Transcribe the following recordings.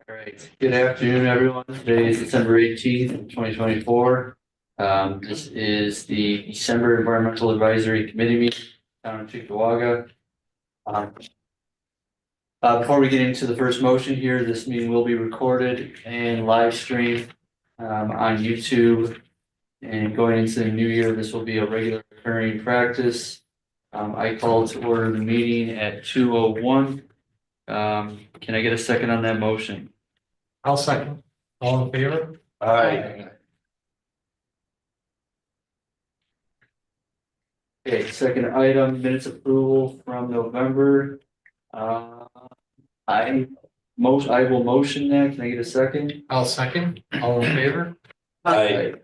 All right, good afternoon, everyone. Today is December 18th, 2024. This is the December Environmental Advisory Committee meeting down in Cheektowaga. Before we get into the first motion here, this meeting will be recorded and live streamed on YouTube. And going into the new year, this will be a regular occurring practice. I call to order the meeting at 2:01. Can I get a second on that motion? I'll second. All in favor? Aye. Okay, second item, minutes approval from November. I will motion that. Can I get a second? I'll second. All in favor? Aye.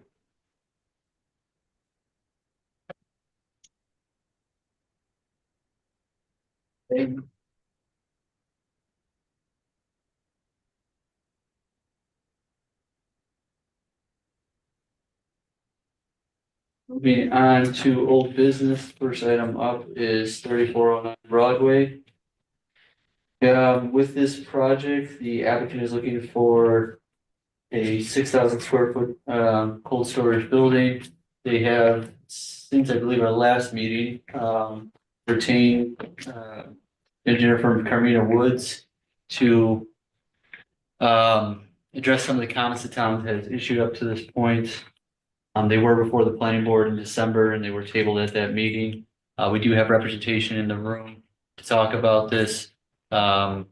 Okay. Moving on to old business, first item up is 3409 Broadway. With this project, the applicant is looking for a 6,000 square foot cold storage building. They have, since I believe our last meeting, retained engineer firm Carmina Woods to address some of the comments the town has issued up to this point. They were before the planning board in December and they were tabled at that meeting. We do have representation in the room to talk about this. The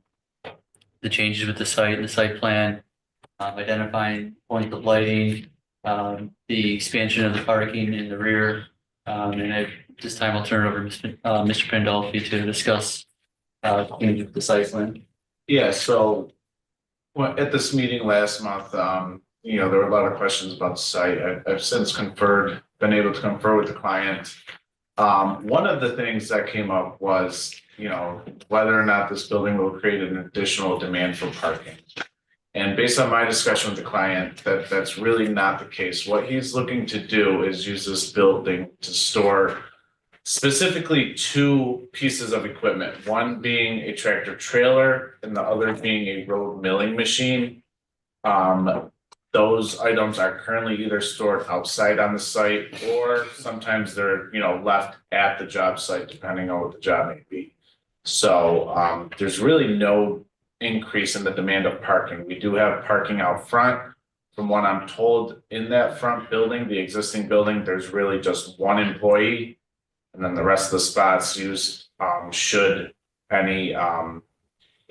changes with the site plan, identifying points of lighting, the expansion of the parking in the rear. And at this time, I'll turn it over to Mr. Pandolfi to discuss changes with the site plan. Yeah, so at this meeting last month, there were a lot of questions about the site. I've since been able to confer with the client. One of the things that came up was, whether or not this building will create an additional demand for parking. And based on my discussion with the client, that's really not the case. What he's looking to do is use this building to store specifically two pieces of equipment, one being a tractor trailer and the other being a road milling machine. Those items are currently either stored outside on the site or sometimes they're, left at the job site, depending on what the job may be. So there's really no increase in the demand of parking. We do have parking out front. From what I'm told, in that front building, the existing building, there's really just one employee. And then the rest of the spots used should any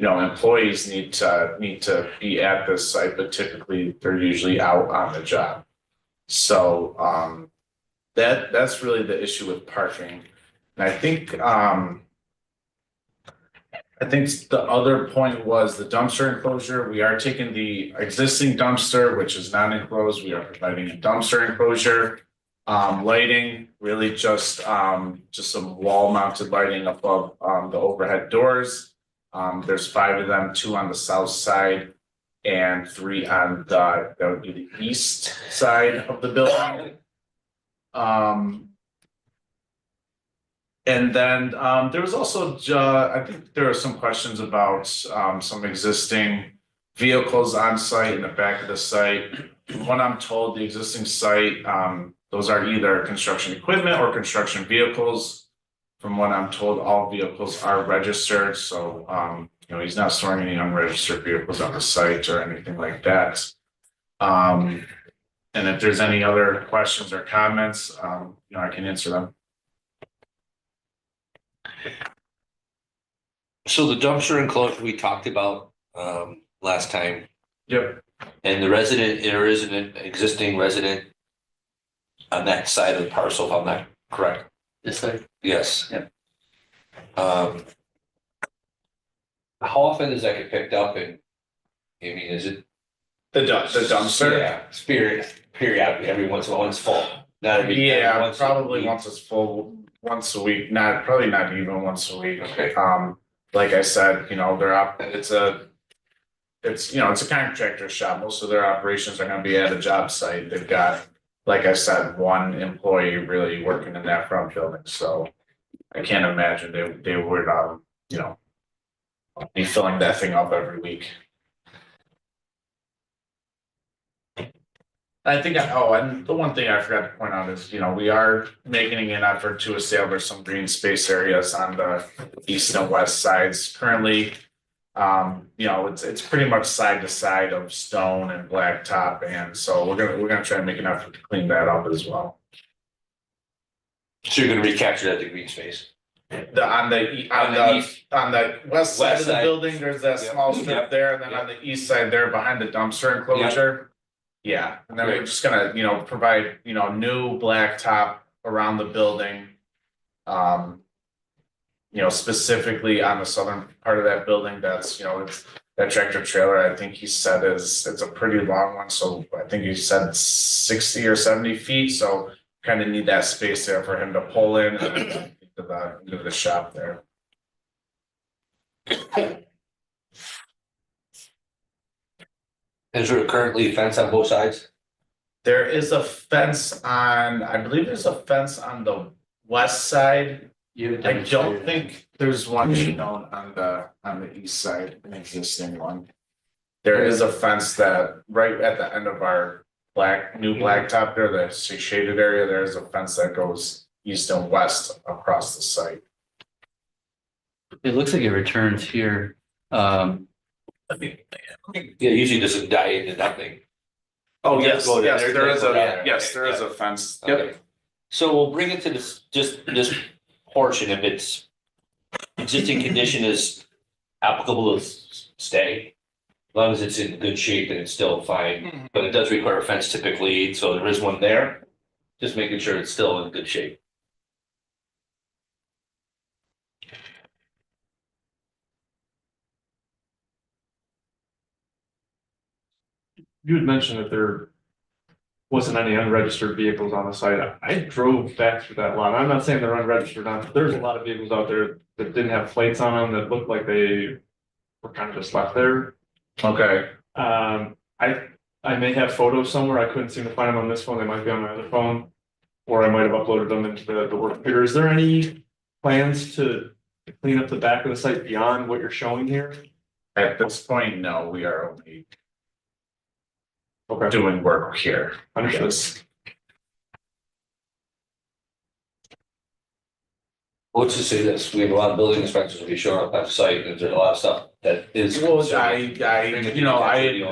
employees need to be at this site, but typically they're usually out on the job. So that's really the issue with parking. And I think the other point was the dumpster enclosure. We are taking the existing dumpster, which is not enclosed. We are providing a dumpster enclosure. Lighting, really just some wall mounted lighting above the overhead doors. There's 5 of them, 2 on the south side and 3 on that would be the east side of the building. And then there was also, I think there are some questions about some existing vehicles on site in the back of the site. From what I'm told, the existing site, those are either construction equipment or construction vehicles. From what I'm told, all vehicles are registered. So, he's not storing any unregistered vehicles on the site or anything like that. And if there's any other questions or comments, I can answer them. So the dumpster enclosure we talked about last time. Yep. And there is an existing resident on that side of the parcel, if I'm not correct. This side? Yes. Yep. How often does that get picked up? And is it The dumpster? Yeah, periodically, every once in a while it's full. Not every probably once it's full, once a week. Probably not even once a week. Okay. Like I said, it's a contractor shop. Most of their operations are going to be at a job site. They've got, like I said, one employee really working in that front building. So I can't imagine they would, be filling that thing up every week. I think, and the one thing I forgot to point out is, we are making an effort to establish some green space areas on the east and west sides. Currently, it's pretty much side to side of stone and blacktop, and so we're gonna try and make an effort to clean that up as well. So you're gonna recapture that, the green space. On the west side West of the side. building, there's that Yep. small strip Yep. there, and then on the east side there behind the dumpster enclosure. Yeah, and then we're Great. just gonna, provide, new blacktop around the building. Specifically on the southern part of that building, that's, it's that tractor trailer, I think he said it's a pretty long one, so I think he said 60 or 70 feet, so kind of need that space there for him to pull in into the shop there. Is there currently a fence on both sides? There is a fence I believe there's a fence on the west side. You I don't think there's one shown on the east side, an existing one. There is a fence that right at the end of our new blacktop there, the shaded area, there's a fence that goes east and west across the site. It looks like it returns here. Yeah, usually doesn't die into nothing. Oh, It does go there. There's there is no- yeah, there is a fence. Okay. So we'll bring it to this portion, if it's existing condition is applicable to stay. As long as it's in good shape, then it's still fine, but it does require a fence typically, so there is one there. Just making sure it's still in good shape. You had mentioned that there wasn't any unregistered vehicles on the site. I drove back through that lot. I'm not saying they're unregistered there's a lot of vehicles out there that didn't have plates on them that looked like they were kind of just left there. Okay, I may have photos somewhere. I couldn't seem to find them on this phone. They might be on my other phone. Or I might have uploaded them into the work computer. Is there any plans to clean up the back of the site beyond what you're showing here? at this point, no, we are only Okay, doing work here. understood. Yes. Let's just say this, we have a lot of building inspectors will be showing up at the site, and there's a lot of stuff that is. Well, Bring it to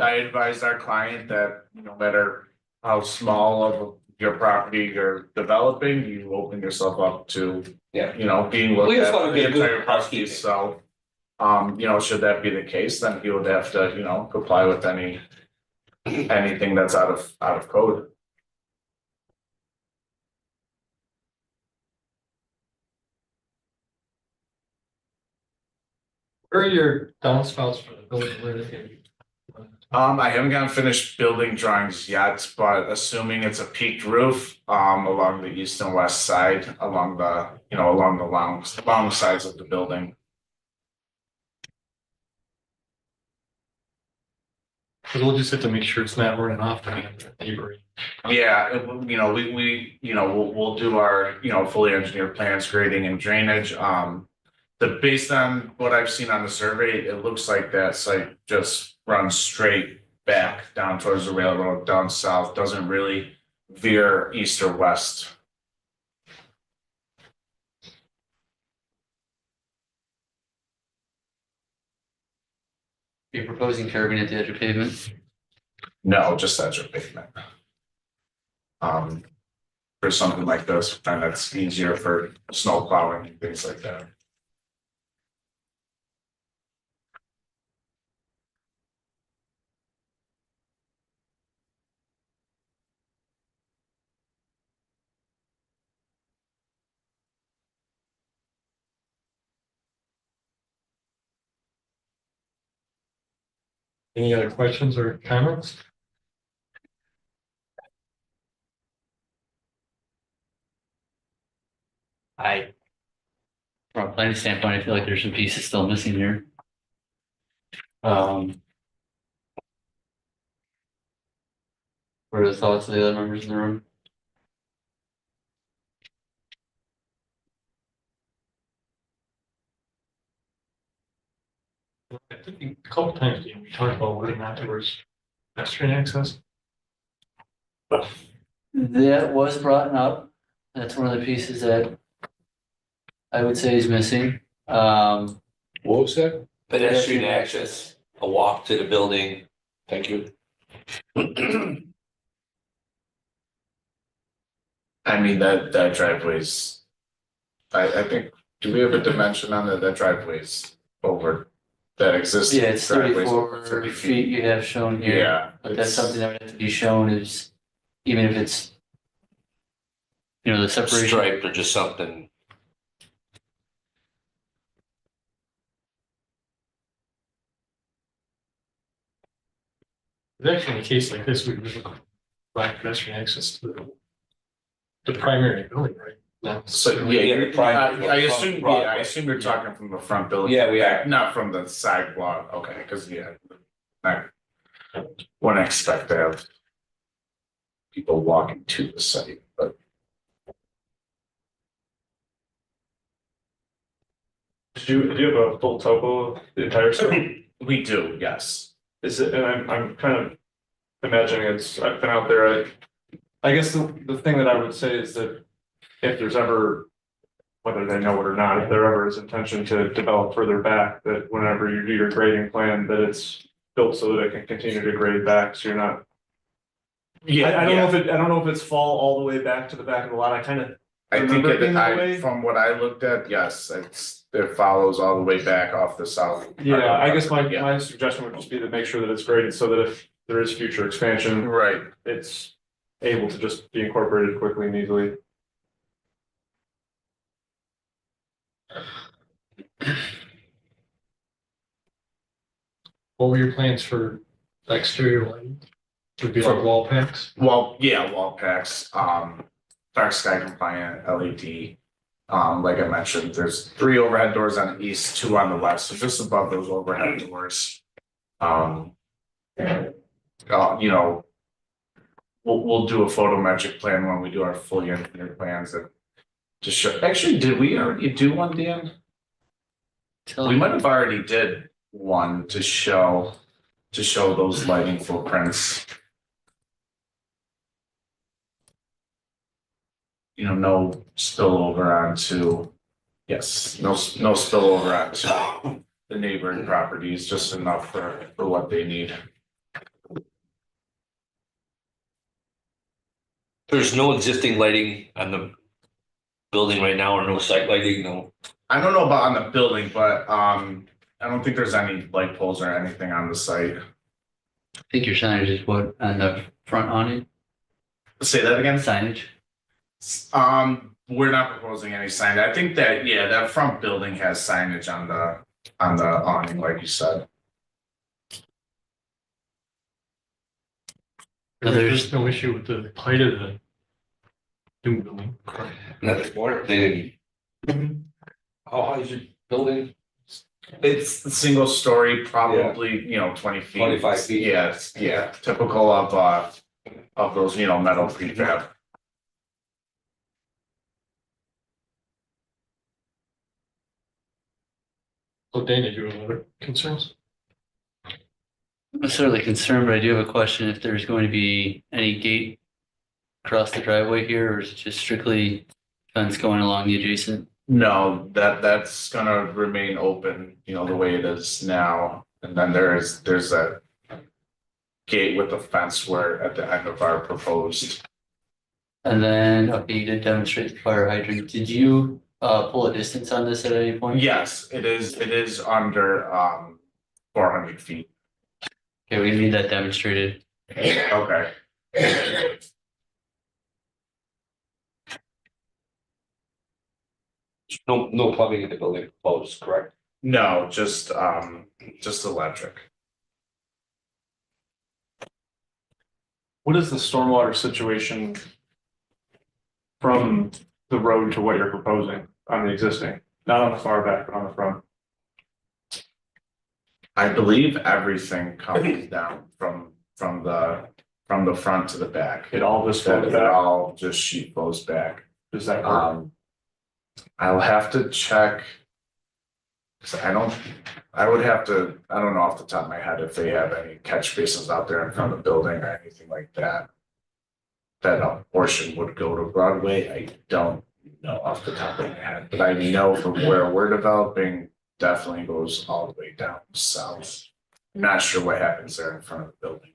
I advised our client that no matter how small of your property you're developing, you open yourself up to. Yeah. Being We looked just at wanna for be the a good entire property, housekeeping. so. Should that be the case, then he would have to, comply with anything that's out of code. Where are your downspouts for the building? Where are they gonna be? I haven't gotten finished building drawings yet, but assuming it's a peaked roof, along the east and west side, along the long sides of the building. Cause we'll just have to make sure it's not running off the neighboring. Yeah, we'll do our, fully engineered plans, grading and drainage, based on what I've seen on the survey, it looks like that site just runs straight back down towards the railroad, down south, doesn't really veer east or west. You're proposing curbing at the edge of pavement? No, just edge of pavement. For something like this, and that's easier for snow plowing and things like that. Any other questions or comments? From a planning standpoint, I feel like there's some pieces still missing here. What are the thoughts of the other members in the room? I think a couple times we talked about whether or not there was pedestrian access. That was brought up. That's one of the pieces that I would say is missing. What was that? Pedestrian access, a walk to the building. Thank you. I mean, that driveway's, I think, do we have a dimension on that driveway's over? That exists. Yeah, it's 34 feet you have shown here. Yeah. But that's it's- something that would have to be shown is, even if it's, the separation. Striped or just something. It's actually in a case like this, we would look black pedestrian access to the primary building, right? No. So, Yeah, yeah, the primary- I assume, yeah, I assume you're talking from the front building. Yeah, we are. Not from the sidewalk, okay, cause yeah. I wouldn't expect to have people walking to the site, but Do you have a full topo of the entire site? we do, yes. Is it, and I'm kind of imagining I've been out there, I guess the thing that I would say is that if there's ever, whether they know it or not, if there ever is intention to develop further back, that whenever you do your grading plan, that it's built so that it can continue to grade back, so you're not. I don't know if I don't know if it's fall all the way back to the back of the lot, I think remember it being that way? way. From what I looked at, yes, it follows all the way back off the south. Yeah, I guess Yeah. my suggestion would just be to make sure that it's graded so that if there is future expansion, Right, it's able to just be incorporated quickly and easily. What were your plans for exterior lighting? Would be like wall packs? well, yeah, wall packs, dark sky compliant LED. Like I mentioned, there's 3 overhead doors on the east, 2 on the west, so just above those overhead doors. You know. We'll do a photometric plan when we do our fully engineered plans and to show, actually, did we already do one, Dan? We might have already did one to show those lighting footprints. No spillover onto, yes, no spillover onto the neighboring properties, just enough for what they need. There's no existing lighting on the building right now, or no site lighting, no. I don't know about on the building, but I don't think there's any light poles or anything on the site. I think your signage is what, on the front awning, Say that again? signage? We're not proposing any sign. I think that, yeah, that front building has signage on the awning, like you said. There's no issue with the height of the new building. Nothing more, they didn't. How high is your building? It's a single story, probably, 20 feet. 25 feet. Yes, yeah, typical of those, metal prefab. So Dana, you have other concerns? I'm not necessarily concerned, but I do have a question if there's going to be any gate across the driveway here, or is it just strictly fence going along the adjacent? No, that's gonna remain open, the way it is now, and then there's a gate with a fence where at the end of our proposed. And then, okay, you did demonstrate the fire hydrant. Did you pull a distance on this at any point? Yes, it is under 400 feet. Okay, we need that demonstrated. Okay. No plumbing in the building proposed, correct? No, just electric. What is the stormwater situation from the road to what you're proposing on the existing? Not on the far back, but on the front. I believe everything comes down from the front to the back. It all just That goes it back. all just sheet goes back. Does that work? I'll have to check. 'Cause I don't know off the top of my head if they have any catch basins out there in front of the building or anything like that. that a portion would go to Broadway, I don't know off the top of my head, but I know from where we're developing, definitely goes all the way down south. I'm not sure what happens there in front of the building.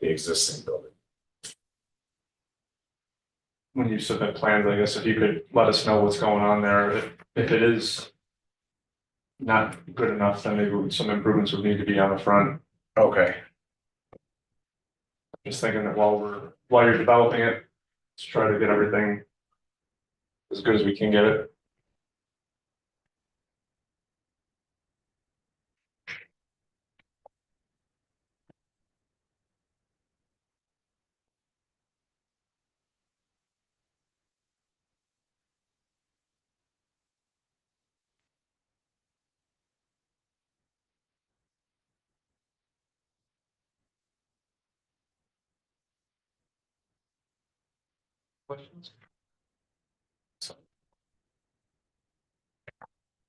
The existing building. When you submit plans, I guess if you could let us know what's going on there, if it is not good enough, then maybe some improvements would need to be on the front. Okay. Just thinking that while you're developing it, let's try to get everything as good as we can get it. Questions?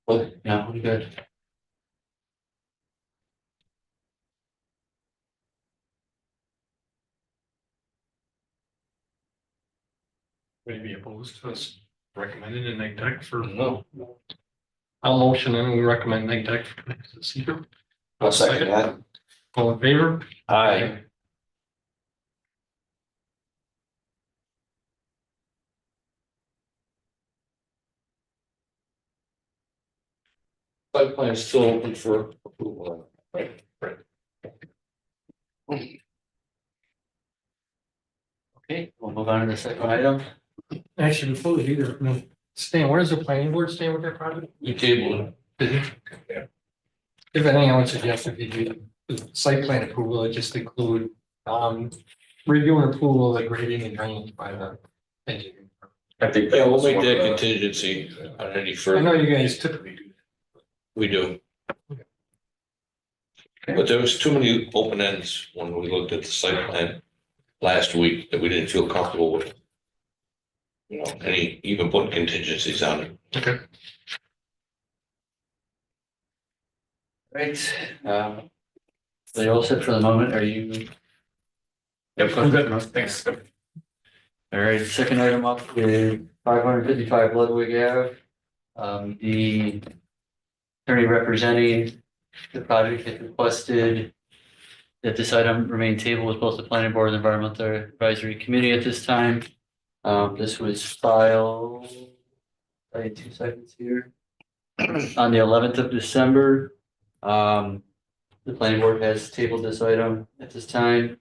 Well, yeah, we're good. Maybe opposed to us recommending a neg deck for. No. I'll motion and we recommend neg deck for this year. I'll second that. All in favor? Aye. Site plan is still open for approval. Okay, we'll move on to the second item. Actually, before we do that, no, Stan, where's the planning board stand with that project? You table Did you? Yeah. If anything, I would suggest if you do the site plan approval, it just include, review and approval of the grading and drainage by the engineer. I think. Yeah, we'll make that contingency on any I further. know you guys typically do. We do. But there was too many open ends when we looked at the site plan last week that we didn't feel comfortable with. You know, even putting contingencies on it. Okay. Right, so you're all set for the moment, are you? Yep, I'm good. Thanks. All right, second item up is 555 Ludwig Ave. The attorney representing the project has requested that this item remain tabled with both the planning board and the environmental advisory committee at this time. This was filed, I had 2 seconds here, on the 11th of December. The planning board has tabled this item at this time.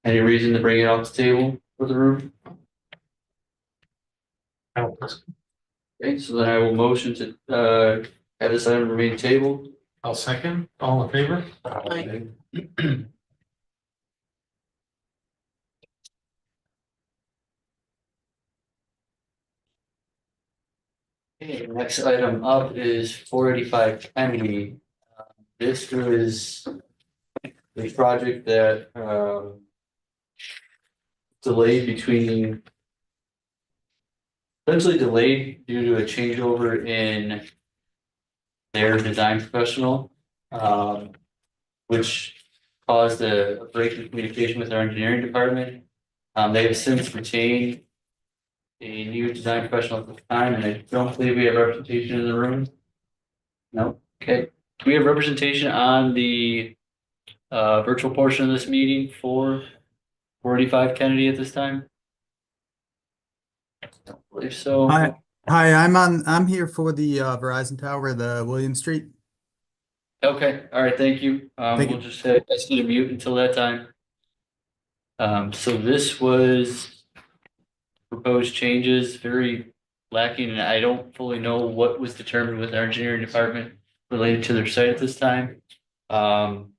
Any reason to bring it off the table for the room? I don't think so. Okay, so then I will motion to have this item remain tabled. I'll second, all in favor? Okay, next item up is 485 Kennedy. This was a project that essentially delayed due to a changeover in their design professional, which caused a break in communication with our engineering department. They have since retained a new design professional at the time, and I don't believe we have representation in the room. No, okay. Do we have representation on the virtual portion of this meeting for 485 Kennedy at this time? I don't believe so. Hi, I'm here for the Verizon Tower, the William Street. Okay, all right, thank you. Thank We'll you. just ask you to mute until that time. So this was proposed changes, very lacking, and I don't fully know what was determined with our engineering department related to their site at this time. Do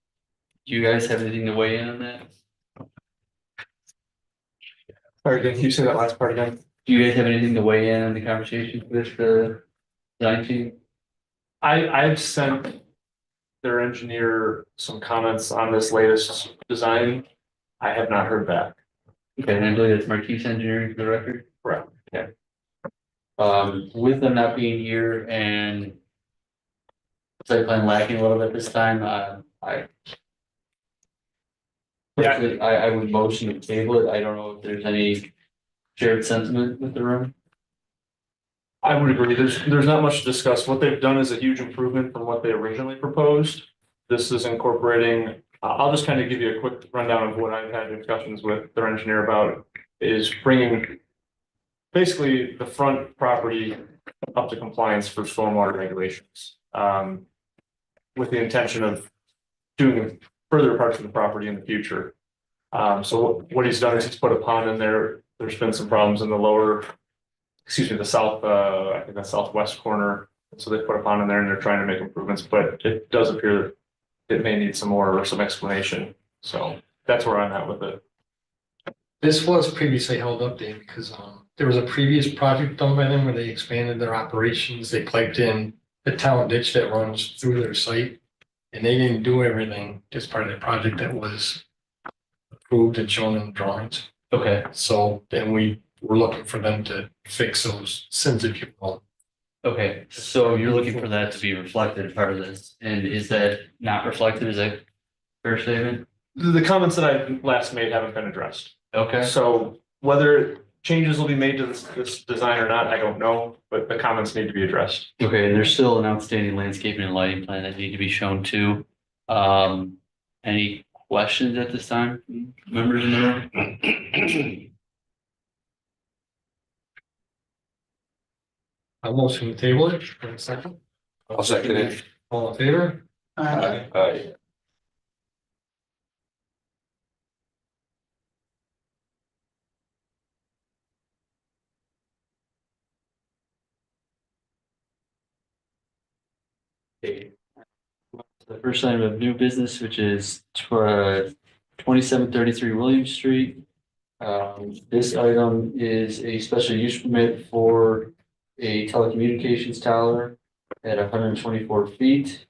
you guys have anything to weigh in on that? Sorry, can you say that last part again? Do you guys have anything to weigh in on the conversation with the design team? I've sent their engineer some comments on this latest design. I have not heard back. Okay, and I believe it's Marquise Engineering for the record. Correct. Okay. With them not being here and site plan lacking a little bit this time, I Personally, I would motion to table it. I don't know if there's any shared sentiment with the room. I would agree. There's not much to discuss. What they've done is a huge improvement from what they originally proposed. This is incorporating, I'll just kind of give you a quick rundown of what I've had discussions with their engineer about, is bringing basically the front property up to compliance for stormwater regulations. With the intention of doing further parts of the property in the future. So what he's done is he's put a pond in there. There's been some problems in the lower, the south, I think the southwest corner. So they put a pond in there and they're trying to make improvements, but it does appear that it may need some more or some explanation. So that's where I'm at with it. This was previously held up, Dave, because there was a previous project done by them where they expanded their operations. They piped in the town ditch that runs through their site. And they didn't do everything as part of the project that was approved and shown in the drawings. Okay, So then we were looking for them to fix those sins, if you will. okay, so you're looking for that to be reflected as part of this, and is that not reflected, is that a fair statement? The comments that I last made haven't been addressed. Okay, So whether changes will be made to this design or not, I don't know, but the comments need to be addressed. okay, and there's still an outstanding landscaping and lighting plan that need to be shown too. Any questions at this time, members in the room? I'll motion to table it for a second. I'll second it. All in favor? Aye. Okay. The first item of new business, which is 2733 William Street. This item is a special use permit for a telecommunications tower at 124 feet.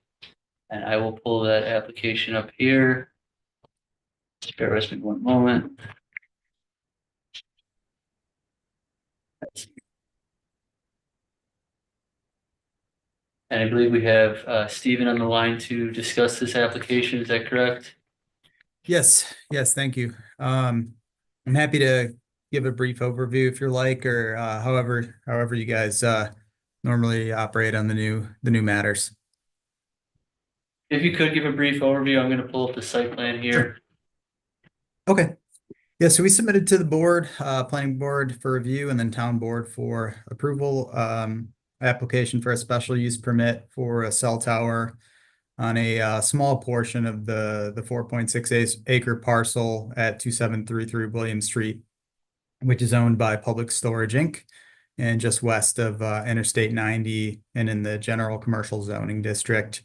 And I will pull that application up here. Just bear with me one moment. And I believe we have Stephen on the line to discuss this application. Is that correct? Yes, thank you. I'm happy to give a brief overview if you're like, or however you guys normally operate on the new matters. If you could give a brief overview, I'm going to pull up the site plan here. Okay. Yeah, so we submitted to the board, planning board for review, and then town board for approval. Application for a special use permit for a cell tower on a small portion of the 4.6 acre parcel at 2733 William Street, which is owned by Public Storage Inc. and just west of Interstate 90 and in the general commercial zoning district.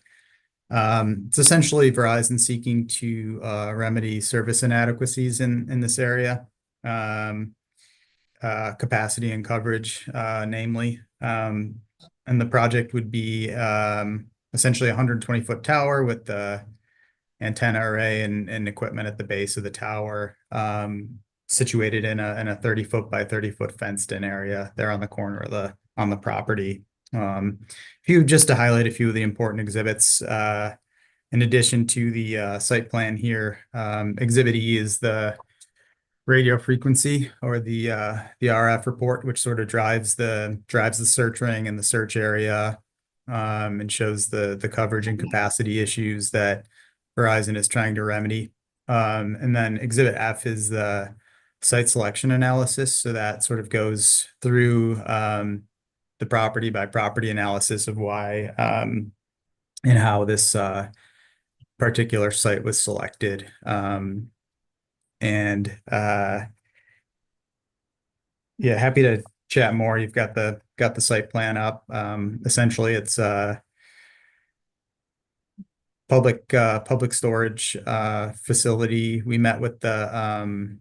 It's essentially Verizon seeking to remedy service inadequacies in this area, capacity and coverage, namely. And the project would be essentially a 120-foot tower with the antenna array and equipment at the base of the tower, situated in a 30-foot by 30-foot fenced-in area there on the corner of the property. Just to highlight a few of the important exhibits, in addition to the site plan here, Exhibit E is the radio frequency or the RF report, which sort of drives the search ring and the search area, and shows the coverage and capacity issues that Verizon is trying to remedy. And then Exhibit F is the site selection analysis. So that sort of goes through the property by property analysis of why and how this particular site was selected. Yeah, happy to chat more. You've got the site plan up. Essentially it's public storage facility. We met with the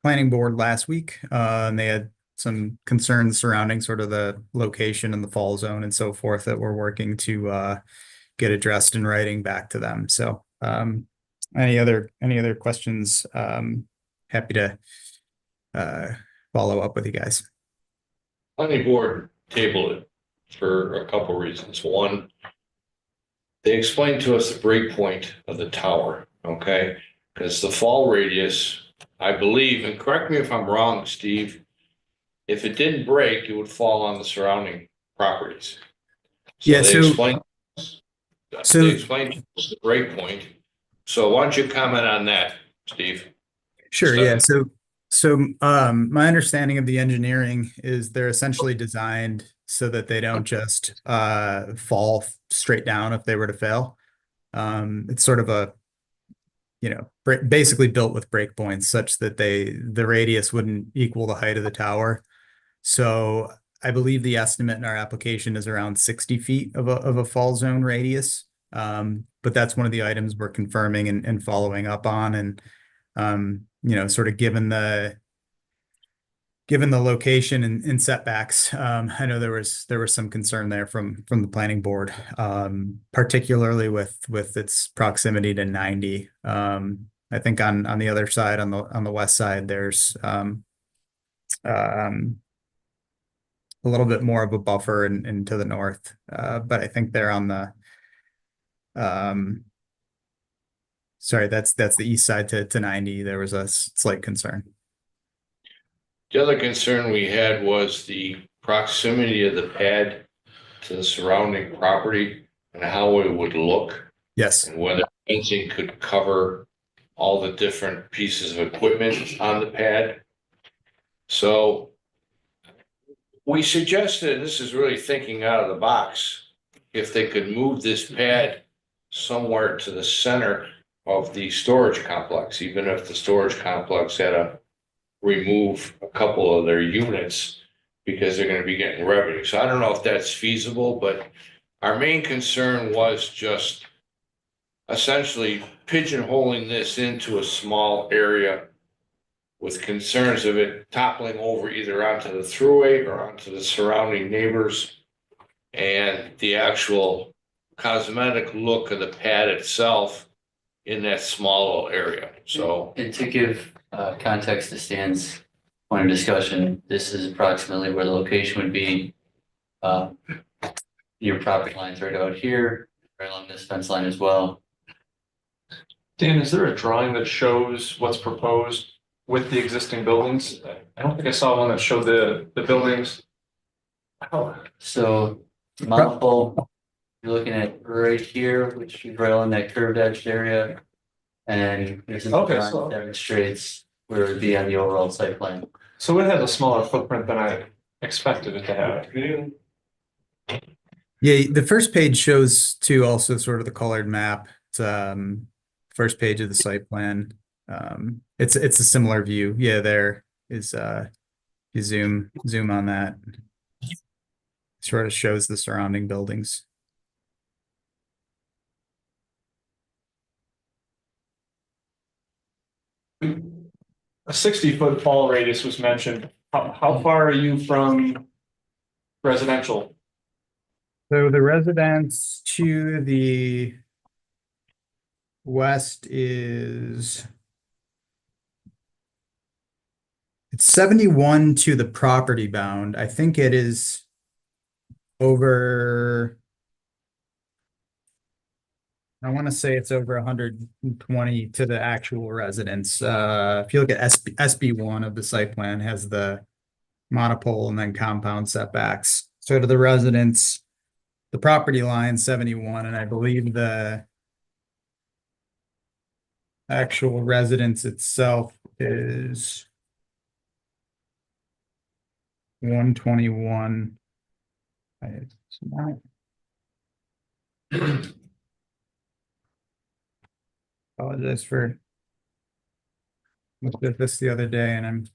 planning board last week, and they had some concerns surrounding sort of the location and the fall zone and so forth that we're working to get addressed in writing back to them. So any other questions? Happy to follow up with you guys. Planning board tabled it for a couple reasons. One, they explained to us the break point of the tower, okay? Because the fall radius, I believe, and correct me if I'm wrong, Steve, if it didn't break, it would fall on the surrounding properties. So Yeah, they so- explained, So- they explained the break point. So why don't you comment on that, Steve? Sure, So- yeah. My understanding of the engineering is they're essentially designed so that they don't just fall straight down if they were to fail. It's sort of a, basically built with breakpoints such that the radius wouldn't equal the height of the tower. So I believe the estimate in our application is around 60 feet of a fall zone radius. But that's one of the items we're confirming and following up on. And sort of given the location and setbacks, I know there was some concern there from the planning board, particularly with its proximity to 90. I think on the other side, on the west side, there's a little bit more of a buffer and to the north. But I think they're on the sorry, that's the east side to 90. There was a slight concern. The other concern we had was the proximity of the pad to the surrounding property and how it would look, Yes. and whether fencing could cover all the different pieces of equipment on the pad. So we suggested, and this is really thinking out of the box, if they could move this pad somewhere to the center of the storage complex, even if the storage complex had to remove a couple of their units because they're going to be getting revenue. So I don't know if that's feasible, but our main concern was just essentially pigeonholing this into a small area with concerns of it toppling over either onto the thruway or onto the surrounding neighbors, and the actual cosmetic look of the pad itself in that small little area. So And to give context to Stan's point of discussion, this is approximately where the location would be. Your property line's right out here, right along this fence line as well. Dan, is there a drawing that shows what's proposed with the existing buildings? I don't think I saw one that showed the buildings. Oh, So Mount Pole, you're looking at right here, which is right on that curved edged area. And there's a Okay, drawing so- that demonstrates where it would be on the overall site plan. so it has a smaller footprint than I expected it to have. Yeah, the first page shows too also sort of the colored map. It's first page of the site plan. It's a similar view. Yeah, there is you zoom on that. Sort of shows the surrounding buildings. A 60-foot fall radius was mentioned. How far are you from residential? So the residence to the west is it's 71 to the property bound. I think it is over, I want to say it's over 120 to the actual residence. If you look at SB1 of the site plan, has the monopole and then compound setbacks. So to the residence, the property line 71, and I believe the actual residence itself is 121. It's not. Apologize for looked at this the other day and I'm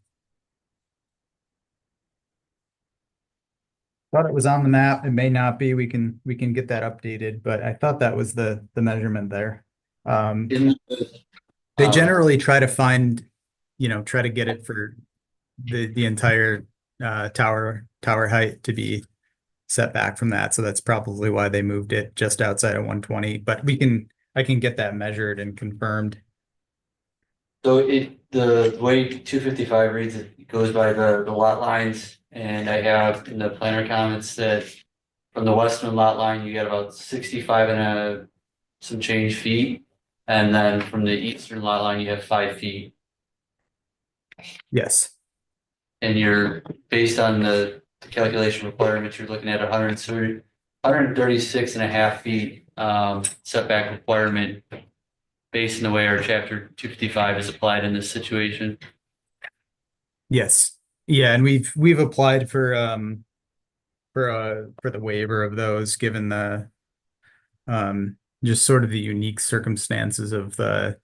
thought it was on the map. It may not be. We can get that updated, but I thought that was the measurement there. In They generally try to find, try to get it for the entire tower height to be set back from that. So that's probably why they moved it just outside of 120. But I can get that measured and confirmed. So the way 255 reads, it goes by the lot lines, and I have in the planner comments that from the western lot line, you get about 65 and some change feet. And then from the eastern lot line, you have 5 feet. Yes, And you're, based on the calculation requirements, you're looking at 136.5 feet setback requirement. Based on the way our chapter 255 is applied in this situation. yes. Yeah, and we've applied for the waiver of those, given the just sort of the unique circumstances of the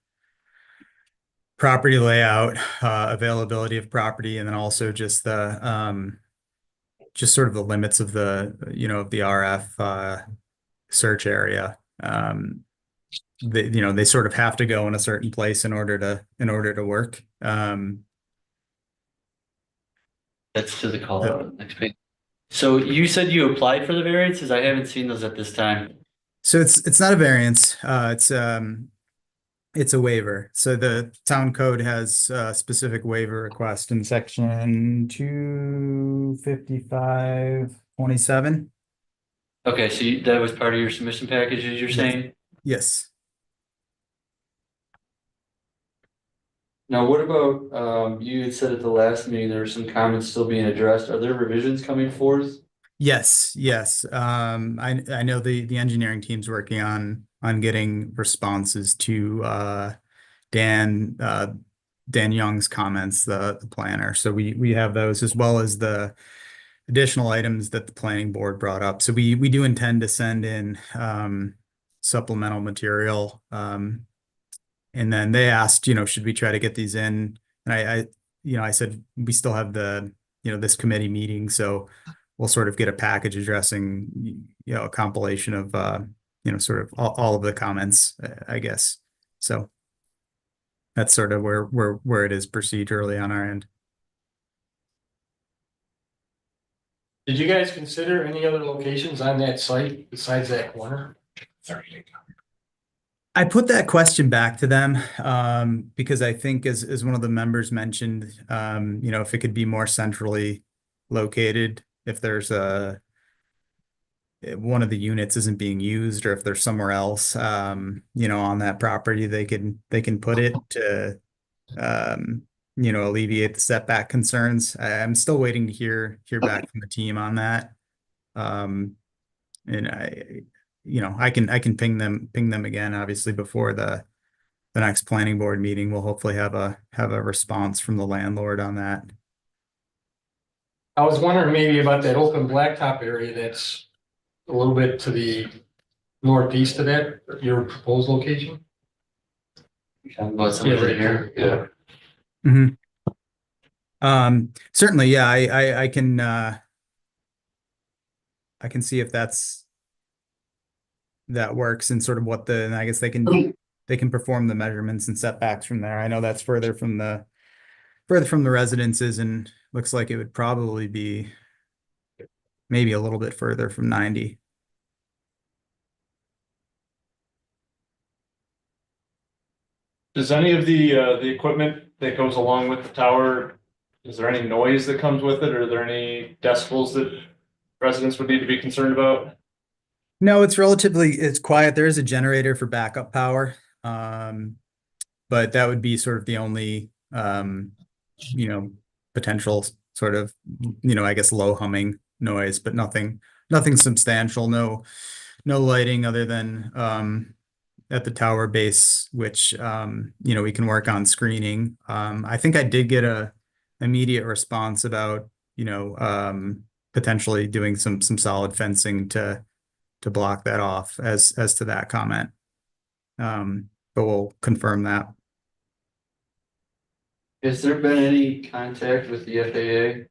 property layout, availability of property, and then also just sort of the limits of of the RF search area. They sort of have to go in a certain place in order to work. That's to the call out next page. So you said you applied for the variances? I haven't seen those at this time. So it's not a variance. It's a waiver. So the town code has a specific waiver request in section 255.27. Okay, so that was part of your submission package, as you're Yes. saying? Yes. Now, what about, you had said at the last meeting, there were some comments still being addressed. Are there revisions coming forth? Yes, yes. I know the engineering team's working on getting responses to Dan Young's comments, the planner. So we have those, as well as the additional items that the planning board brought up. So we do intend to send in supplemental material. And then they asked, should we try to get these in? And I said we still have this committee meeting, so we'll sort of get a package addressing, a compilation of sort of all of the comments, I guess. So that's sort of where it is procedurally on our end. Did you guys consider any other locations on that site besides that corner? I put that question back to them because I think, as one of the members mentioned, if it could be more centrally located, if there's one of the units isn't being used, or if there's somewhere else, on that property, they can put it to, alleviate the setback concerns. I'm still waiting to hear back from the team on that. And I can ping them again, obviously, before the next planning board meeting. We'll hopefully have a response from the landlord on that. I was wondering maybe about that open blacktop area that's a little bit to the northeast of that, your proposed location. You're talking about something right here? Yeah. Certainly, yeah, I can see if that works, and sort of and I guess they can perform the measurements and setbacks from there. I know that's further from the residences, and looks like it would probably be maybe a little bit further from 90. Does any of the equipment that goes along with the tower, is there any noise that comes with it? Or are there any decibels that residents would need to be concerned about? No, it's quiet. There is a generator for backup power. But that would be sort of the only, potential sort of, I guess, low humming noise, but nothing substantial. No lighting other than at the tower base, which we can work on screening. I think I did get a immediate response about potentially doing some solid fencing to block that off as to that comment. But we'll confirm that. Has there been any contact with the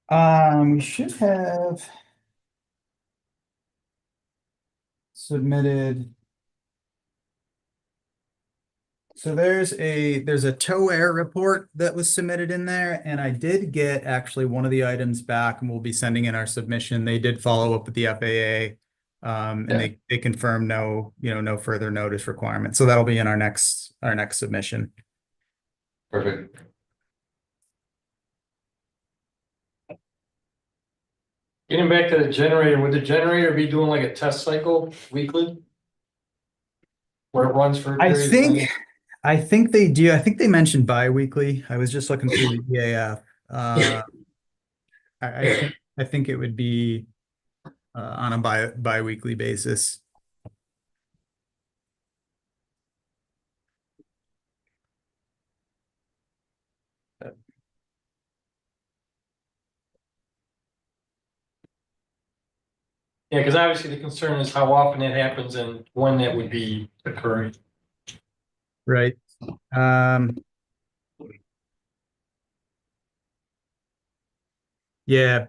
FAA? We should have submitted. So there's a tow air report that was submitted in there, and I did get actually one of the items back, and we'll be sending in our submission. They did follow up with the FAA, and they confirmed no further notice requirement. So that'll be in our next submission. Perfect. Getting back to the generator, would the generator be doing like a test cycle weekly? where it runs for. a I period of think, time? I think they do. I think they mentioned bi-weekly. I was just looking through the EAF. I think it would be on a bi-weekly basis. Yeah, because obviously the concern is how often it happens and when that would be occurring. Right. Yeah,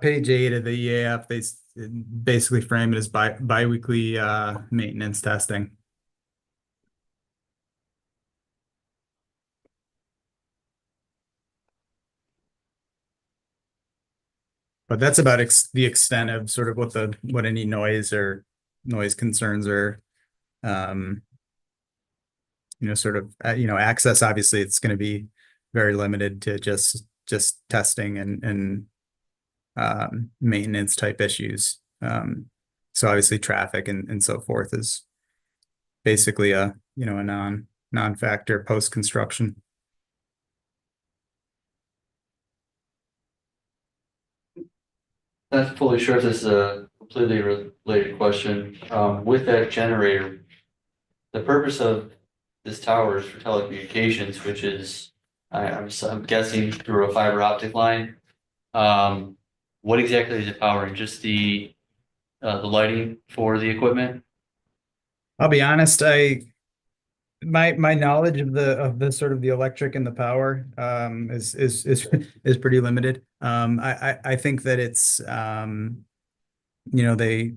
page 8 of the EAF, they basically frame it as bi-weekly maintenance testing. But that's about the extent of sort of what any noise concerns are. Sort of access. Obviously, it's going to be very limited to just testing and maintenance type issues. So obviously, traffic and so forth is basically a non-factor post construction. Not fully sure if this is a completely related question. With that generator, the purpose of this tower is for telecommunications, which is, I'm guessing through a fiber optic line. What exactly is it powering? Just the lighting for the equipment? I'll be honest, my knowledge of the sort of the electric and the power is pretty limited. I think that it's they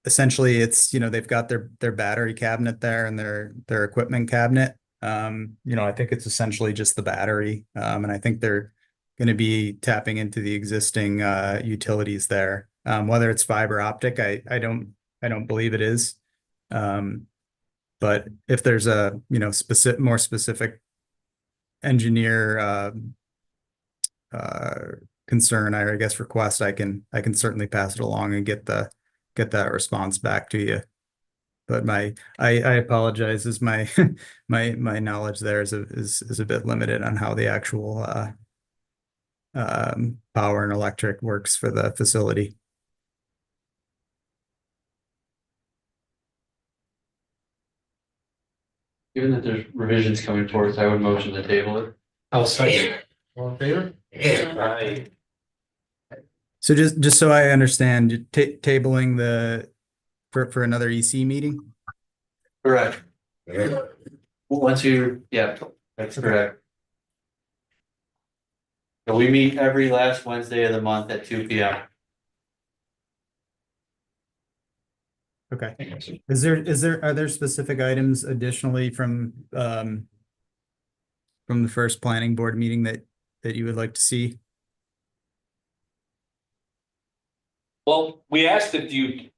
essentially they've got their battery cabinet there and their equipment cabinet. I think it's essentially just the battery. And I think they're going to be tapping into the existing utilities there. Whether it's fiber optic, I don't believe it is. But if there's a more specific engineer concern, I guess request, I can certainly pass it along and get that response back to you. But I apologize, as my my knowledge there is a bit limited on how the actual power and electric works for the facility. Given that there's revisions coming forth, I would motion to table it. I'll second. All in favor? Right. So just so I understand, tabling for another EC meeting? Correct. Once yeah, that's correct. So we meet every last Wednesday of the month at 2 p.m. Okay. Are there specific items additionally from the first planning board meeting that you would like to see? Well, we asked if you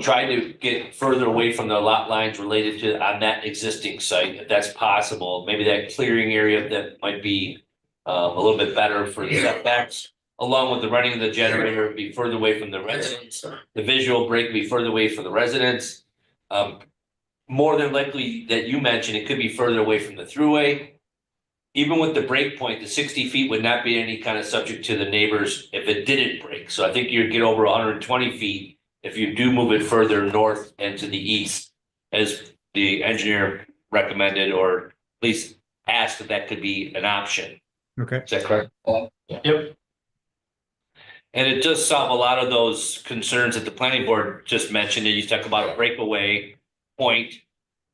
try to get further away from the lot lines related to on that existing site, if that's possible. Maybe that clearing area that might be a little bit better for the setbacks, along with the running of the generator, be further away from the residents. The visual break be further away from the residents. More than likely that you mentioned, it could be further away from the throughway. Even with the break point, the 60 feet would not be any kind of subject to the neighbors if it didn't break. So I think you'd get over 120 feet if you do move it further north and to the east, as the engineer recommended, or at least asked if that could be an option. Okay. Is that correct? Yep. And it does solve a lot of those concerns that the planning board just mentioned. And you talk about a breakaway point.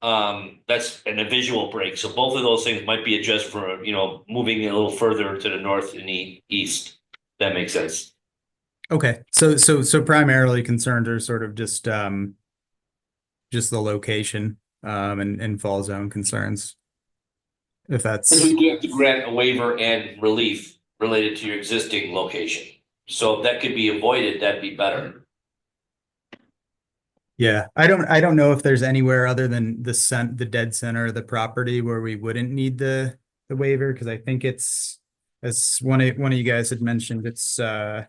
That's a visual break. So both of those things might be adjusted for, moving a little further to the north and the east. That makes sense. Okay. So primarily concerned are sort of just the location and fall zone concerns. If that's. And we do have to grant a waiver and relief related to your existing location. So if that could be avoided, that'd be better. Yeah, I don't know if there's anywhere other than the dead center of the property where we wouldn't need the waiver, because I think it's, as one of you guys had mentioned, it's I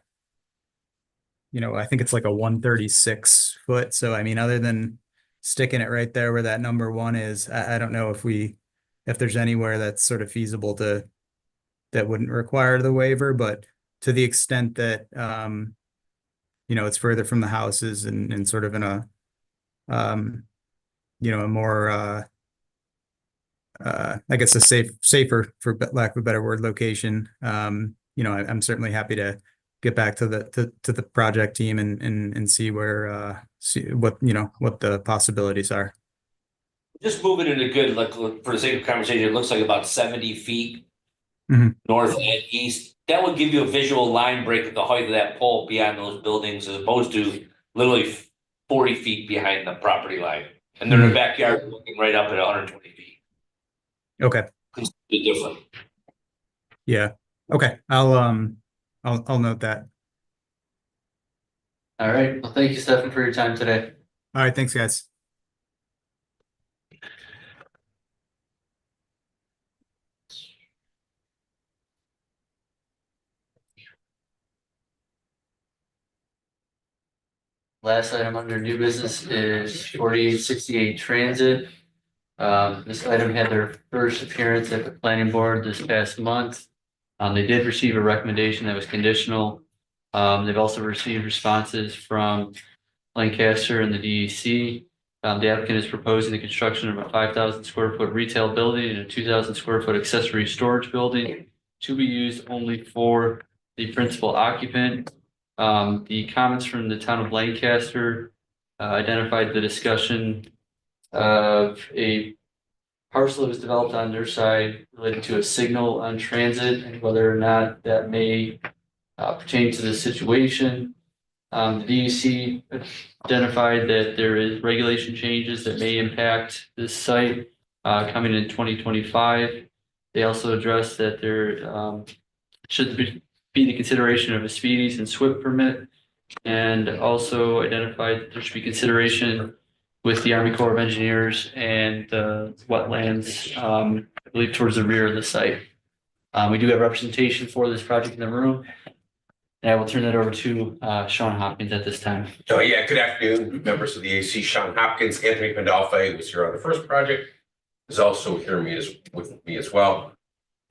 think it's like a 136 foot. So I mean, other than sticking it right there where that number one is. I don't know if there's anywhere that's sort of feasible that wouldn't require the waiver, but to the extent that, it's further from the houses and sort of in a, a more, I guess safer, for lack of a better word, location. I'm certainly happy to get back to the project team and see see what the possibilities are. Just moving it a good, like, for the sake of conversation, it looks like about 70 feet Mhm. north and east. That would give you a visual line break at the height of that pole beyond those buildings, as opposed to literally 40 feet behind the property line. And they're in the backyard looking right up at 120 feet. Okay. Completely different. Yeah. Okay. I'll note that. All right, well, thank you, Stefan, for your time today. All right. Thanks, guys. Last item under new business is 4868 Transit. This item had their first appearance at the planning board this past month. They did receive a recommendation that was conditional. They've also received responses from Lancaster and the DEC. The applicant is proposing the construction of a 5,000 square foot retail building and a 2,000 square foot accessory storage building to be used only for the principal occupant. The comments from the town of Lancaster identified the discussion of a parcel that was developed on their side related to a signal on transit and whether or not that may pertain to this situation. The DEC identified that there is regulation changes that may impact this site coming in 2025. They also addressed that there should be the consideration of a speedies and SWIP permit, and also identified that there should be consideration with the Army Corps of Engineers and wetlands, I believe towards the rear of the site. We do have representation for this project in the room. And I will turn that over to Sean Hopkins at this time. So yeah, good afternoon, members of the EAC. Sean Hopkins, Anthony Pandolfi was here on the first project, is also here with me as well.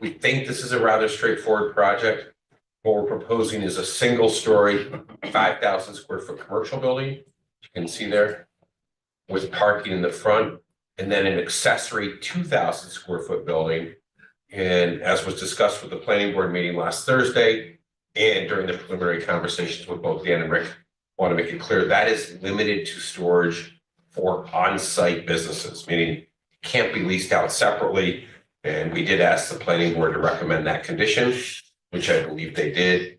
We think this is a rather straightforward project. What we're proposing is a single-story, 5,000 square foot commercial building. You can see there, with parking in the front, and then an accessory 2,000 square foot building. And as was discussed with the planning board meeting last Thursday, and during the preliminary conversations with both Dan and Rick, I want to make it clear that is limited to storage for on-site businesses, meaning it can't be leased out separately. And we did ask the planning board to recommend that condition, which I believe they did.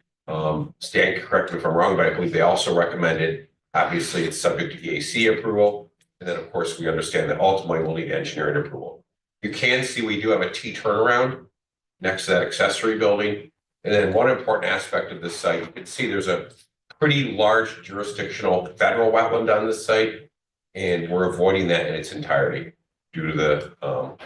Stan, correct me if I'm wrong, but I believe they also recommended, obviously it's subject to EAC approval. And then of course we understand that ultimately we'll need engineering approval. You can see we do have a T turnaround next to that accessory building. And then one important aspect of this site, you can see there's a pretty large jurisdictional federal wetland on this site. And we're avoiding that in its entirety due to the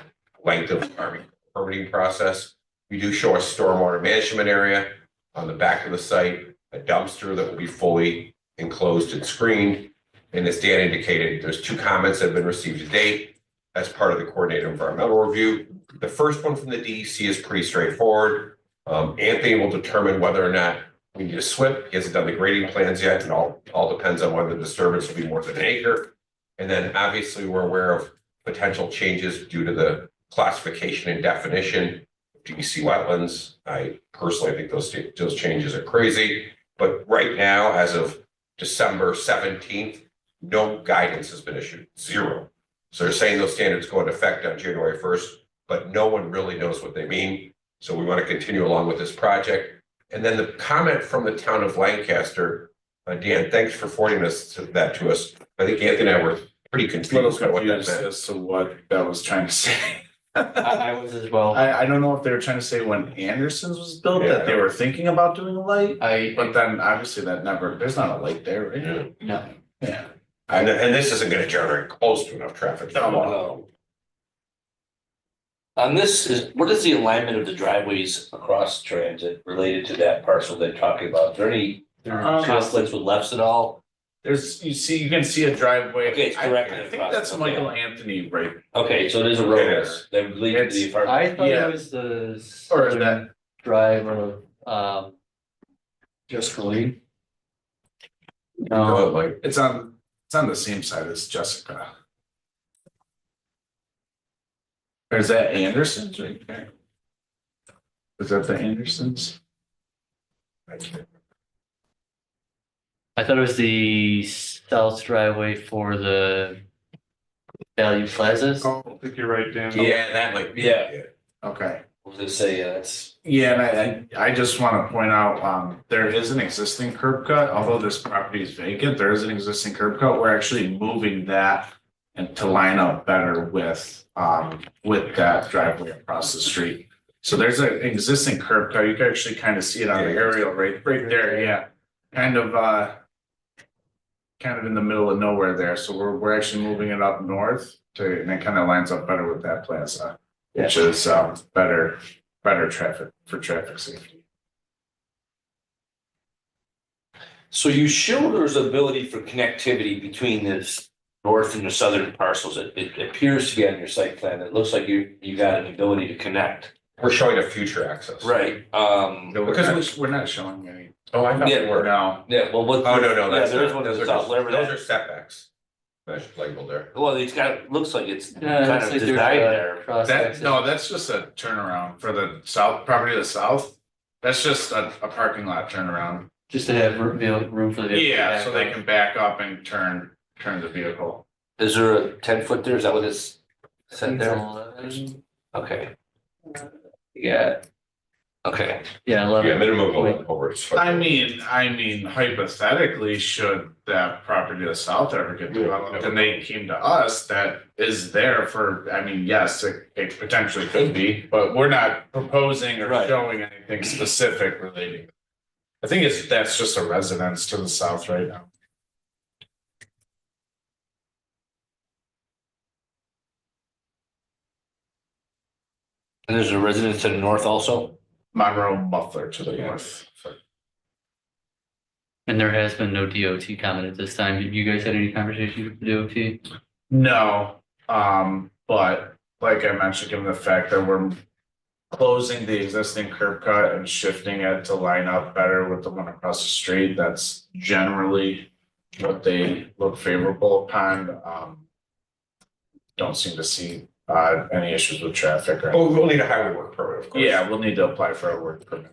length of our permitting process. We do show a stormwater management area on the back of the site, a dumpster that will be fully enclosed and screened. And as Dan indicated, there's 2 comments that have been received to date as part of the coordinated environmental review. The first one from the DEC is pretty straightforward. Anthony will determine whether or not we need a SWIP. He hasn't done the grading plans yet, and all depends on whether the disturbance will be more than an acre. And then obviously we're aware of potential changes due to the classification and definition of DEC wetlands. I personally think those changes are crazy. But right now, as of December 17th, no guidance has been issued, 0. So they're saying those standards go into effect on January 1st, but no one really knows what they mean. So we want to continue along with this project. And then the comment from the town of Lancaster, Dan, thanks for forwarding that to us. I think Anthony and I were pretty confused about what that meant. As to what that was trying to say. I was as well. I don't know if they were trying to say when Anderson's was built that they were thinking about doing a light, but then obviously there's not a light there, right? No. Yeah. And this isn't going to generate close to enough traffic. No. On this what is the alignment of the driveways across transit related to that parcel they're talking about? Is there any conflicts with lefts at all? you can see a driveway. Okay, it's directly I think across, that's okay. Michael Anthony, right? Okay, so there's a road It there is. that would lead to the It's- apartment. I thought Yeah. it was the Or southern that- drive or, just Lee. No, No, like, It's on the same side as Jessica. Or is that Anderson's right there? Is that the Andersons? I thought it was the south driveway for the Value Plazas. I think you're right, Dan. yeah, that might be. Yeah. Okay. I was gonna say, it's, Yeah, and I just wanna point out, there is an existing curb cut, although this property is vacant, there is an existing curb cut, we're actually moving that. And to line up better with that driveway across the street. So there's an existing curb cut, you can actually kind of see it on the aerial right there, yeah. Kind of in the middle of nowhere there, so we're actually moving it up north and it kind of lines up better with that plaza. Which is better traffic for traffic safety. so you show there's ability for connectivity between this north and the southern parcels. It appears to be on your site plan. It looks like you got an ability to connect. We're showing a future access. Right, No, Because we're not showing any. Oh, I thought Yeah, we were. No, yeah, well, what? Oh, no, Yeah, that's there is not, one to those the are south, just, whatever those that. are setbacks. That's labeled there. Well, looks like it's Yeah, kind it's of like there's designed a there. cross access. that's just a turnaround for the south, property to the south. That's just a parking lot turnaround. Just to have room for the vehicle. to Yeah, back so they up. can back up and turn the vehicle. Is there a 10-foot there? Is that what it's said there? 11. Okay, Yeah, okay. yeah, 11. Yeah, minimum over. I mean hypothetically, should that property to the south ever get developed and they came to us, that is there for, yes, it potentially could be, but we're not proposing or Right. showing anything specific relating. I think that's just a residence to the south right now. And there's a residence to the north also? Monroe Muffler to the north. And there has been no DOT comment at this time. Have you guys had any conversations with the DOT? No, but like I mentioned, given the fact that we're closing the existing curb cut and shifting it to line up better with the one across the street, that's generally what they look favorable upon. Don't seem to see any issues with traffic or. Oh, we'll need a highway work permit, of course. Yeah, we'll need to apply for a work permit.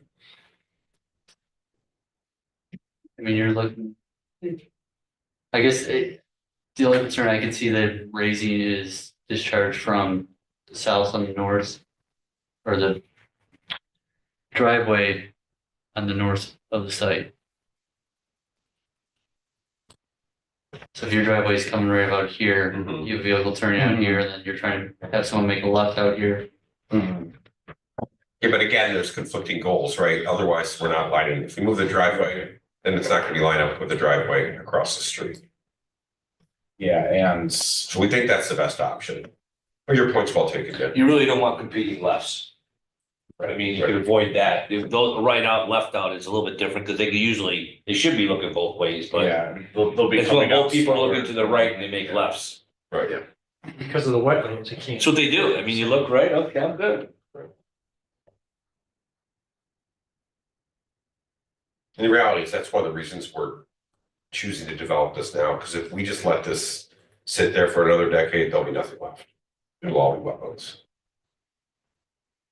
I mean, you're looking. I guess the only concern I can see that raising is discharge from the south on the north. Or the driveway on the north of the site. So if your driveway is coming right about here, Mhm. you have a vehicle turning out here, and then you're trying to have someone make a left out here. Yeah, but again, there's conflicting goals, right? Otherwise, we're not lining, if we move the driveway, then it's not gonna be lined up with the driveway across the street. Yeah, and So we think that's the best option. But your point's well taken, Jim. You really don't want competing lefts. I mean, you can avoid that. If those right out, left out is a little bit different because they should be looking both ways, but yeah, they'll be it's when coming up both people are slower. looking to the right and they make lefts. Right. Because of the wetlands, you can't. That's what they do. I mean, you look right, okay, I'm good. And the reality is, that's one of the reasons we're choosing to develop this now, because if we just let this sit there for another decade, there'll be nothing left. It'll all be wetlands.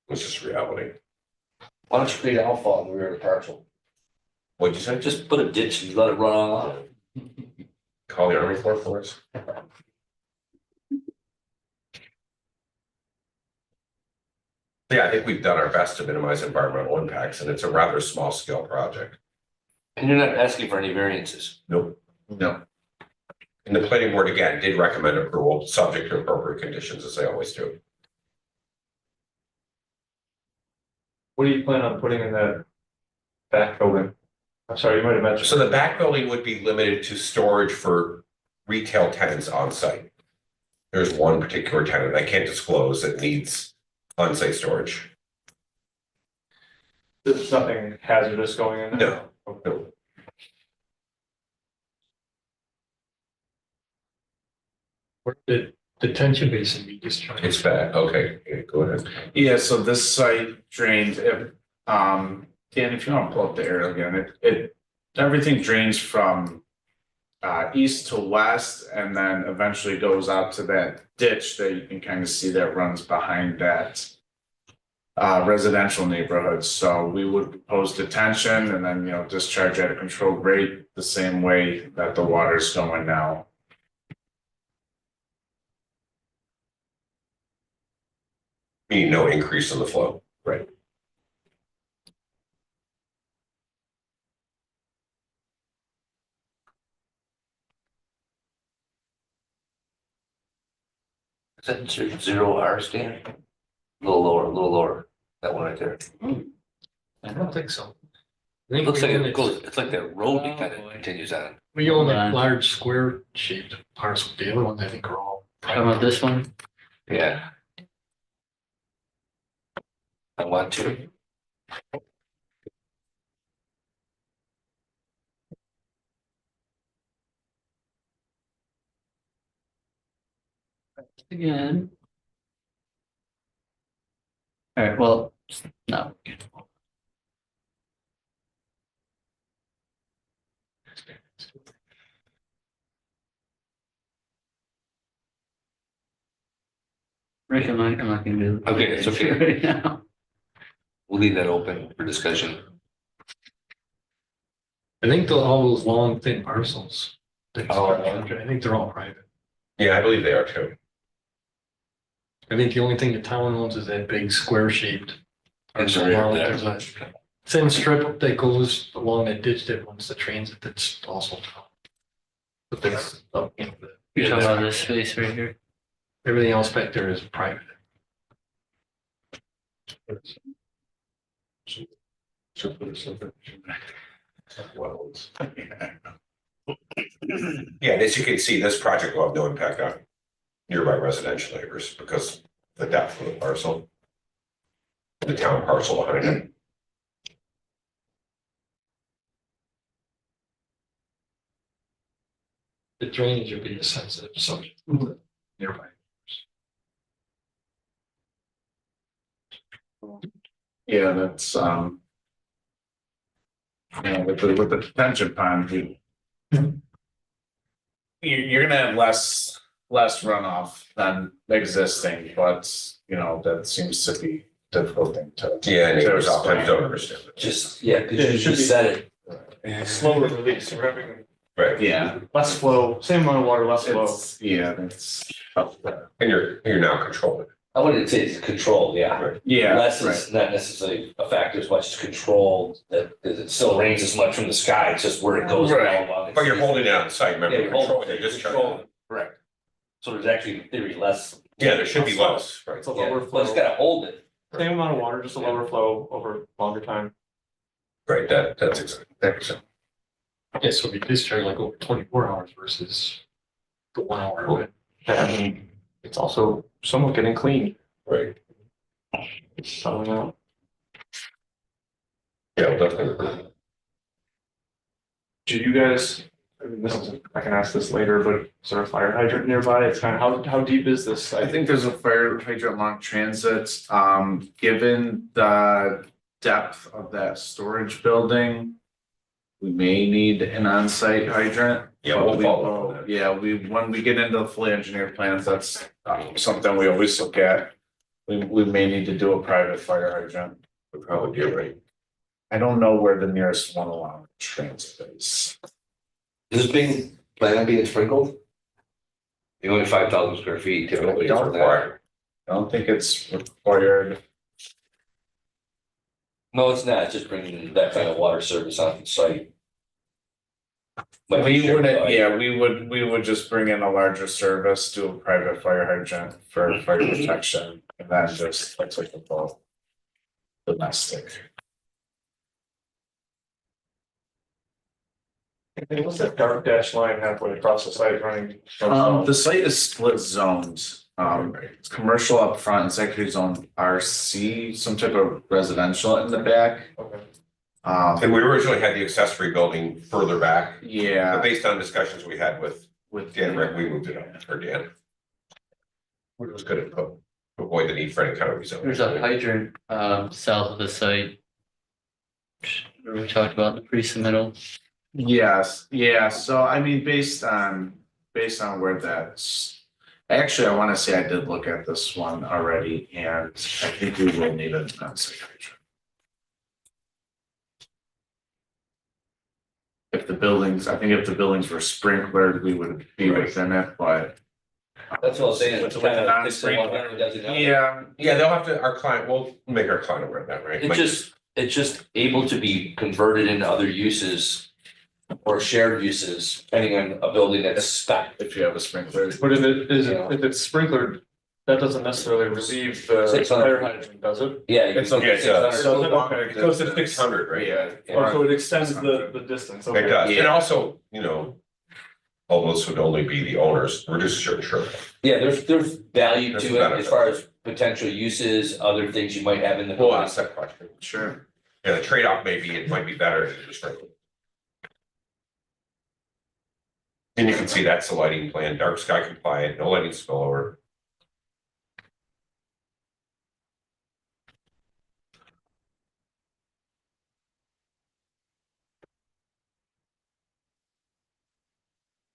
It's just reality. Why don't you create an outfall in the rear of the parcel? What'd you say? Just put a ditch and let it run off. Call the Army Corps for us? Yeah, I think we've done our best to minimize environmental impacts, and it's a rather small scale project. And you're not asking for any variances. Nope. No, And the planning board, again, did recommend approval, subject to appropriate conditions, as they always do. What do you plan on putting in that back building? I'm sorry, you might have mentioned. So the back building would be limited to storage for retail tenants on site. There's one particular tenant I can't disclose that needs on-site storage. There's nothing hazardous going in there? No, no. Where the detention basin be discharged? It's back, okay, go ahead. Yeah, so this site drains, Dan, if you want to pull up the aerial again, everything drains from east to west and then eventually goes out to that ditch that you can kind of see that runs behind that residential neighborhood. So we would propose detention and then, discharge at a controlled rate the same way that the water's going now. Meaning no increase in the flow. Right. Is that 0R stand? A little lower, that one right there. I don't think so. I It think looks like when it it's- goes, it's like that road that kind Oh, boy. of continues on. When you own Hold that on. large square shaped parcel, the other ones I think are all. How about this one? Yeah. I want to. Again. All right, well, no. Rick, I'm not gonna do. Okay, it's okay. Right now. We'll leave that open for discussion. I think all those long thin parcels. Oh. I think they're all private. Yeah, I believe they are too. I think the only thing the town owns is that big square shaped. It's parcel. right There's a thin strip that goes along that ditch that runs the transit that's also town. But there's, You're talking about this space right here. everything else back there is private. Yeah, and as you can see, this project will have no impact on nearby residential neighbors because the depth of the parcel. The town parcel behind it. The drainage would be a sensitive subject nearby. Yeah, that's, with the detention pond, you're gonna have less runoff than existing, but, that seems to be a difficult thing to. Yeah, neighbors oftentimes don't understand it. Just, yeah, because Yeah, it you should just be- said it. Slower release, we're having Right, Yeah, less flow, same amount of water, less flow. that's tough there. and you're now controlling. I wouldn't say it's controlled, yeah. Yeah, Less right. is not necessarily a factor as much as controlled, that it still rains as much from the sky, it's just where it goes. Right. But you're holding it on site, remember, Yeah, you're you're controlling holding it, it, just controlling. Correct. So there's actually in theory less. Yeah, there should be less, right? It's a Yeah, lower but flow, it's gotta hold it. same amount of water, just a lower flow over longer time. Right, that's exactly. Yeah, so we discharge like over 24 hours versus the 1 hour. Cool. And it's also somewhat getting clean, Right, it's settling out. yeah, definitely. Do you guys, I can ask this later, but is there a fire hydrant nearby? It's kind of, how deep is this? I think there's a fire hydrant along transit, given the depth of that storage building. We may need an on-site hydrant. Yeah, but we'll we follow up will- on that. Yeah, when we get into the fully engineered plans, that's something we always look at. We may need to do a private fire hydrant. We'll probably be right. I don't know where the nearest one along transit is. Is this being, plan on being sprinkled? The only 5,000 square feet typically. Don't for that. require. I don't think it's required. No, it's not, it's just bringing that kind of water service onto the site. Might be We shared wouldn't, by- yeah, we would just bring in a larger service, do a private fire hydrant for fire protection, and then just applicable domestic. And what's that dark dash line halfway across the site running? The site is split zones, it's commercial up front, it's actually zone RC, some type of residential in the back. Okay. And we originally had the accessory building further back, but Yeah, based on discussions we had with with. Dan Rick, we moved it up, or Dan. We're just gonna avoid the need for any kind of rezoning. There's a hydrant, south of the site. We talked about in the pre-submittal. Yes, yeah, so I mean, based on where that's. Actually, I wanna say I did look at this one already, and I think we will need a non-secretary. If the buildings, I think if the buildings were sprinklered, we would be within it, but. That's what I'm saying, it's With the kind of, non-sprinkler, doesn't know. Yeah, Yeah, they'll have to, our client, we'll make our client aware of that, right? It's just able to be converted into other uses or shared uses, depending on a building that's stuck. if you have a sprinkler. But if it is, Yeah. if it's sprinkled, that doesn't necessarily relieve the 600. fire hydrant, does it? Yeah. It's you okay, can- so- So Okay. It goes to 600, right? Yeah. Oh, so it extends the distance, It okay. does, and Yeah. also, you know, although this would only be the owners, reduces your insurance. Yeah, there's value There's to it benefit. as far as potential uses, other things you might have in the We'll building. ask that question. Sure. Yeah, the trade-off may be, it might be better if you just sprinkle. And you can see that's the lighting plan, dark sky compliant, no lighting spillover.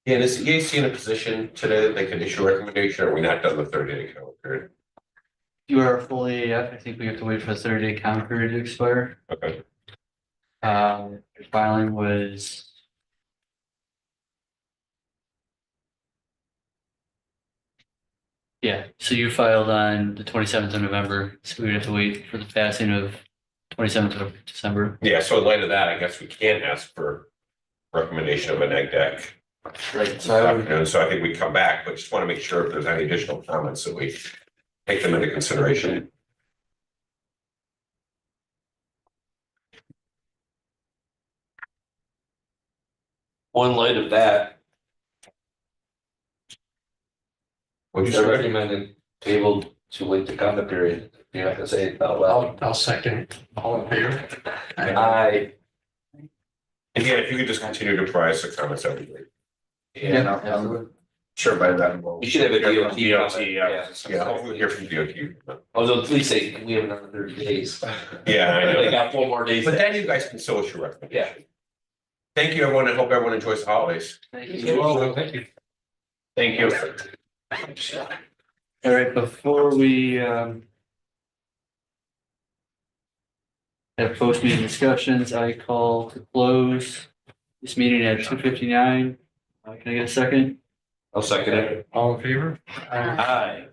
Yeah, is the EAC in a position today that they can issue a recommendation, or are we not done the 30-day calendar period? You are fully AF, I think we have to wait for the 30-day comment period to expire. Okay, Your filing was. Yeah, so you filed on the 27th of November, so we would have to wait for the passing of 27th of December. yeah, so in light of that, I guess we can ask for recommendation of a neg deck. Right, this so I would, afternoon, so I think we come back, but just want to make sure if there's any additional comments that we take them into consideration. One light of that, What'd you I say? recommend it tabled to wait the comment period. You have to say it out loud. I'll second, all in favor? I, And yeah, if you could just continue to provide us the comments, that would be great. Yeah, no, absolutely. I'm sure by then we'll. You should have a DOT DOT, comment, yeah. Yeah, hopefully we hear from DOT. although please say, we have another 30 days. Yeah, I They know. got 4 more days. But then you guys can still issue Yeah. recommendation. Thank you, everyone. I hope everyone enjoys the holidays. thank you. Well, thank you. Thank you. All right, before we have post-meeting discussions, I call to close this meeting at 2:59. Can I get a second? I'll second it. All in favor? Aye.